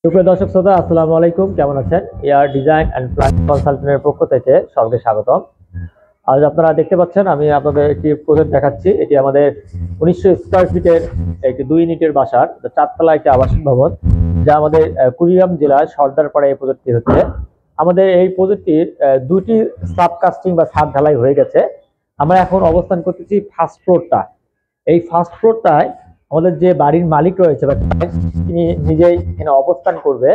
সুপ্রিয় দর্শক শ্রোতা, আসসালামু আলাইকুম। কেমন আছেন? এয়ার ডিজাইন অ্যান্ড প্ল্যানিং কনসালটেন্টের পক্ষ থেকে সবাইকে স্বাগতম। আজ আপনারা দেখতে পাচ্ছেন আমি আপনাদের একটি প্রজেক্ট দেখাচ্ছি। এটি আমাদের 1900 স্কয়ার ফিটের একটি 2 ইউনিটের বাসার চারতলা একটি আবাসিক ভবন, যা আমাদের কুড়িগ্রাম জেলার সর্দারপাড়ায় এই প্রজেক্টটি হচ্ছে। আমাদের এই প্রজেক্টটির দুটি সাব কাস্টিং বা ছাদ ঢালাই হয়ে গেছে। আমরা এখন অবস্থান করতেছি ফার্স্ট ফ্লোরটা। এই ফার্স্ট ফ্লোরটায় আমাদের যে বাড়ির মালিক রয়েছে বা তিনি নিজেই এখানে অবস্থান করবে,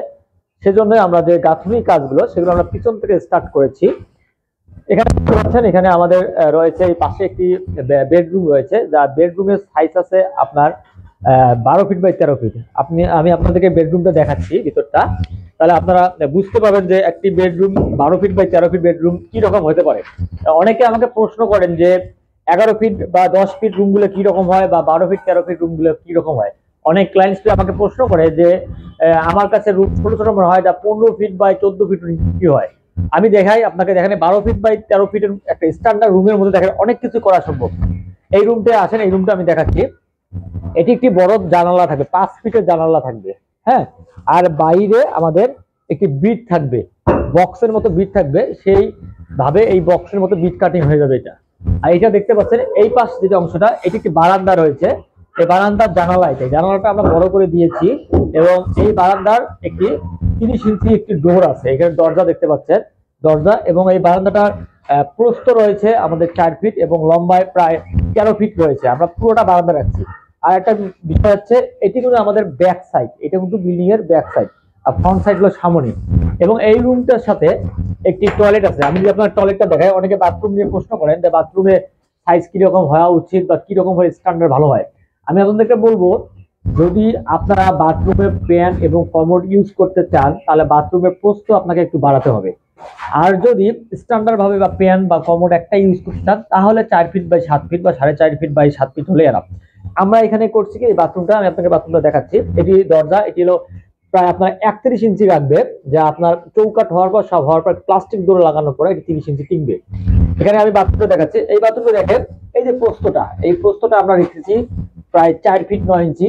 সেজন্য আমরা যে গাঁথনি কাজগুলো সেগুলো আমরা পিছন থেকে স্টার্ট করেছি। এখানে দেখতে পাচ্ছেন, এখানে আমাদের রয়েছে এই পাশে একটি বেডরুম রয়েছে, যা বেডরুমের সাইজ আছে আপনার 12 ফিট বাই 13 ফিট। আমি আপনাদেরকে বেডরুমটা দেখাচ্ছি ভিতরটা, তাহলে আপনারা বুঝতে পারবেন যে একটি bedroom 12 feet by 13 feet bedroom কি রকম হতে পারে। অনেকে আমাকে প্রশ্ন করেন যে 11 ফিট বা 10 ফিট রুমগুলো কি রকম হয়, বা 12 ফিট 13 ফিট রুমগুলো কি রকম হয়। অনেক ক্লায়েন্টস আমাকে প্রশ্ন করে যে আমার কাছে রুম ছোট ছোট মনে হয়, যা 15 ফিট বাই 14 ফিট কি হয়। আমি দেখাই আপনাকে, দেখেন 12 ফিট বাই 13 ফিটের একটা স্ট্যান্ডার্ড রুমের মধ্যে দেখেন অনেক কিছু করা সম্ভব। এই রুমটা আসেন, এই রুমটা আমি দেখাচ্ছি। এটি একটি বড় জানালা থাকবে, 5 ফিটের জানালা থাকবে। হ্যাঁ, আর বাইরে আমাদের একটি বিট থাকবে, বক্সের মতো বিট থাকবে, সেই ভাবে এই বক্সের মতো বিট কাটিং হয়ে যাবে এটা। আর এটা দেখতে পাচ্ছেন এই পাশ যে অংশটা, এটি একটি বারান্দা রয়েছে। এই বারান্দার জানালা, এটা জানালাটা আমরা বড় করে দিয়েছি, এবং এই বারান্দার একটি 30 ইঞ্চি একটি ডোর আছে। এখানে দরজা দেখতে পাচ্ছেন, দরজা। এবং এই বারান্দাটার প্রস্থ রয়েছে আমাদের 4 ফিট এবং লম্বায় প্রায় 13 ফিট রয়েছে। আমরা পুরোটা বারান্দা রাখছি। আর একটা বিষয় হচ্ছে, এটি কিন্তু আমাদের ব্যাক সাইড, এটা কিন্তু বিল্ডিং এর ব্যাক সাইড, আর ফ্রন্ট সাইড হলো সামনে। এবং এই রুমটার সাথে একটি টয়লেট আছে। আমি যদি আপনার টয়লেটটা দেখাই, অনেকে বাথরুম নিয়ে প্রশ্ন করেন যে বাথরুমে সাইজ কিরকম হওয়া উচিত বা কিরকম হলে স্ট্যান্ডার্ড ভালো হয়। আমি আপনাদেরকে বলবো, যদি আপনারা বাথরুমে প্যান এবং কমোড ইউজ করতে চান, তাহলে বাথরুমের প্রস্থ আপনাকে একটু বাড়াতে হবে। আর যদি স্ট্যান্ডার্ড ভাবে বা প্যান বা কমোড একটা ইউজ করতে চান, তাহলে 4 ফিট বাই 7 ফিট বা 4.5 ফিট বাই 7 ফিট হলে এরাম। আমরা এখানে করছি কি, এই বাথরুমটা আমি আপনাকে বাথরুমটা দেখাচ্ছি। এটি দরজা, এটি হলো প্রায় আপনার 31 ইঞ্চি রাখবে, যা আপনার চৌকাট হওয়ার পর, সব হওয়ার পর প্লাস্টিক ডোর লাগানোর পরে এটি 30 ইঞ্চি টিকবে। এখানে আমি বাথরুমটা দেখাচ্ছি। এই বাথরুমটা দেখেন, এই যে প্রস্থটা, এই প্রস্থটা আমরা রেখেছি প্রায় 4 ফিট 9 ইঞ্চি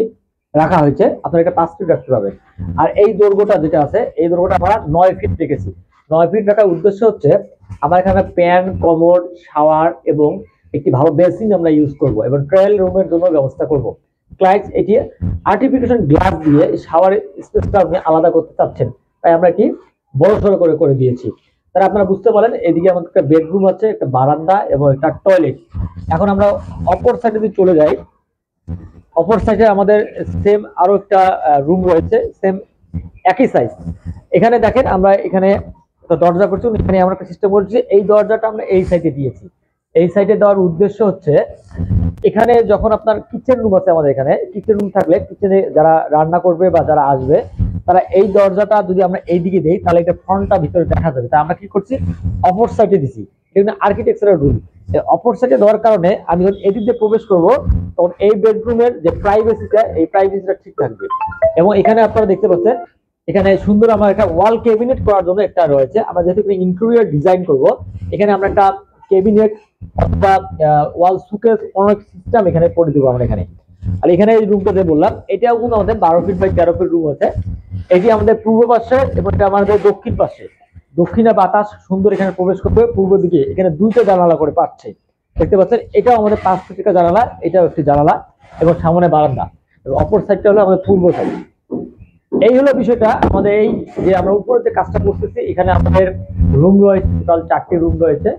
রাখা হয়েছে। আপনার এটা 5 ফিট রাখতে পারবেন। আর এই দৈর্ঘ্যটা যেটা আছে, এই দৈর্ঘ্যটা আমরা 9 ফিট রেখেছি। 9 ফিট রাখার উদ্দেশ্য হচ্ছে, আমার এখানে প্যান, কমোড, শাওয়ার এবং একটি ভালো বেসিন আমরা ইউজ করব, এবং ট্রায়াল রুমের জন্য ব্যবস্থা করব। ক্লায়েন্ট এটি আর্টিফিশিয়াল গ্লাস দিয়ে শাওয়ারের স্পেসটা আপনি আলাদা করতে চাচ্ছেন, তাই আমরা এটি বড় সড়ো করে করে দিয়েছি। তাহলে আপনারা বুঝতে পারেন, এদিকে আমাদের একটা বেডরুম আছে, একটা বারান্দা এবং একটা টয়লেট। এখন আমরা অপর সাইডে যদি চলে যাই, অপর সাইডে আমাদের সেম আরো একটা রুম রয়েছে, সেম একই সাইজ। এখানে দেখেন, আমরা এখানে দরজা করছি, এখানে আমরা একটা সিস্টেম করছি, এই দরজাটা আমরা এই সাইডে দিয়েছি। এই সাইডে দেওয়ার উদ্দেশ্য হচ্ছে, এখানে যখন আপনার কিচেন রুম আছে, আমাদের এখানে কিচেন রুম থাকলে কিচেনে যারা রান্না করবে বা যারা আসবে, তারা এই দরজাটা যদি আমরা এইদিকে দেই, তাহলে এটা ফ্রন্টটা ভিতরে দেখা যাবে। তাই আমরা কি করছি, অপর সাইডে দিছি। এটা আর্কিটেকচারাল রুল। অপর সাইডে দেওয়ার কারণে আমি যখন এদিক দিয়ে প্রবেশ করব, তখন এই বেডরুমের যে প্রাইভেসিটা, এই প্রাইভেসিটা ঠিক থাকবে। এবং এখানে আপনারা দেখতে পাচ্ছেন, এখানে সুন্দর আমার একটা ওয়াল ক্যাবিনেট করার জন্য একটা রয়েছে। আমরা যেহেতু ইন্টেরিয়র ডিজাইন করব, এখানে আমরা একটা ক্যাবিনেট অথবা ওয়াল সুকেস অনেক সিস্টেম এখানে করে দেবো আমরা এখানে। আর এখানে এই রুমটা যে বললাম, এটাও কিন্তু আমাদের 12 ফিট বাই 13 ফিট রুম আছে। এটি আমাদের পূর্ব পাশে এবং এটা আমাদের দক্ষিণ পাশে। দক্ষিণে বাতাস সুন্দর এখানে প্রবেশ করবে, পূর্ব দিকে এখানে দুইটা জানালা করে পাচ্ছে, দেখতে পাচ্ছেন। এটাও আমাদের 5 ফিট জানালা, এটাও একটি জানালা, এবং সামনে বারান্দা। এবং অপর সাইডটা হলো আমাদের পূর্ব সাইড। এই হলো বিষয়টা। আমাদের এই যে আমরা উপরে যে কাজটা করতেছি, এখানে আমাদের রুম রয়েছে, টোটাল 4টি রুম রয়েছে।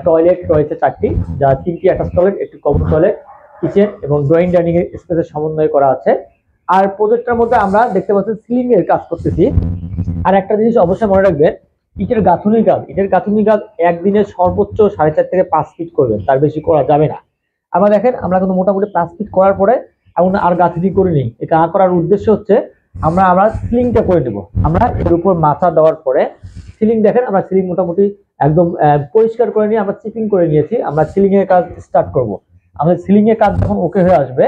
টয়লেট রয়েছে 4টি, যা 3টি অ্যাটাচ টয়লেট, একটি কমন টয়লেট, কিচেন এবং ড্রয়িং ডাইনিং এর স্পেসের সমন্বয় করা আছে। আর প্রজেক্টটার মধ্যে আমরা দেখতে পাচ্ছি সিলিং এর কাজ করতেছি। আর একটা জিনিস অবশ্যই মনে রাখবেন, ইটের গাঁথুনি কাজ, ইটের গাঁথুনি কাজ একদিনে সর্বোচ্চ 4.5 থেকে 5 ফিট করবেন, তার বেশি করা যাবে না। আমরা দেখেন, আমরা কিন্তু মোটামুটি 5 ফিট করার পরে এখন আর গাঁথুনি করিনি। এটা করার উদ্দেশ্য হচ্ছে, আমরা সিলিংটা করে দেবো। আমরা এর উপর মাথা দেওয়ার পরে সিলিং, দেখেন আমরা সিলিং মোটামুটি একদম পরিষ্কার করে নিয়ে আমরা চিপিং করে নিয়েছি। আমরা সিলিং এর কাজ স্টার্ট করব। আমাদের সিলিং এর কাজ যখন ওকে হয়ে আসবে,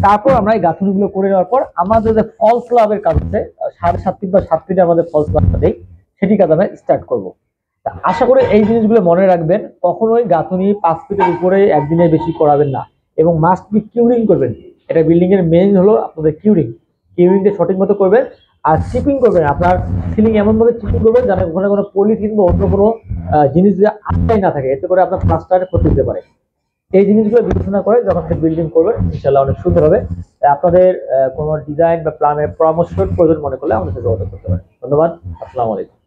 তারপর আমরা এই গাঁথুনিগুলো করে নেওয়ার পর আমাদের যে ফলস স্ল্যাবের কাজ আছে, 7.5 ফিট বা 7 ফিটে আমাদের ফলস স্ল্যাবটা দেই, সেটি কাজ আমরা স্টার্ট করব। আশা করি এই জিনিসগুলো মনে রাখবেন। কখনোই গাঁথুনি 5 ফিটের উপরে একদিনে বেশি করাবেন না, এবং মাস্ট বি কিউরিং করবেন। এটা বিল্ডিং এর মেইন হলো আপনাদের কিউরিং। কিউরিংটা সঠিক মতো করবেন। আর চিপিং করবেন, আপনার সিলিং এমন ভাবে চিপিং করবেন যেন ওখানে কোনো পলিথিন বা অন্য কোনো জিনিস যে আটকাই না থাকে, এতে করে আপনার প্লাস্টারে ক্ষতি হতে পারে। এই জিনিসগুলো বিবেচনা করে যখন আপনি বিল্ডিং করবেন ইনশাআল্লাহ অনেক সুন্দর হবে। আপনাদের কোনো ডিজাইন বা প্ল্যানের পরামর্শ প্রয়োজন মনে করলে আমাদের সাথে যোগাযোগ করতে পারেন। ধন্যবাদ। আসসালামু আলাইকুম।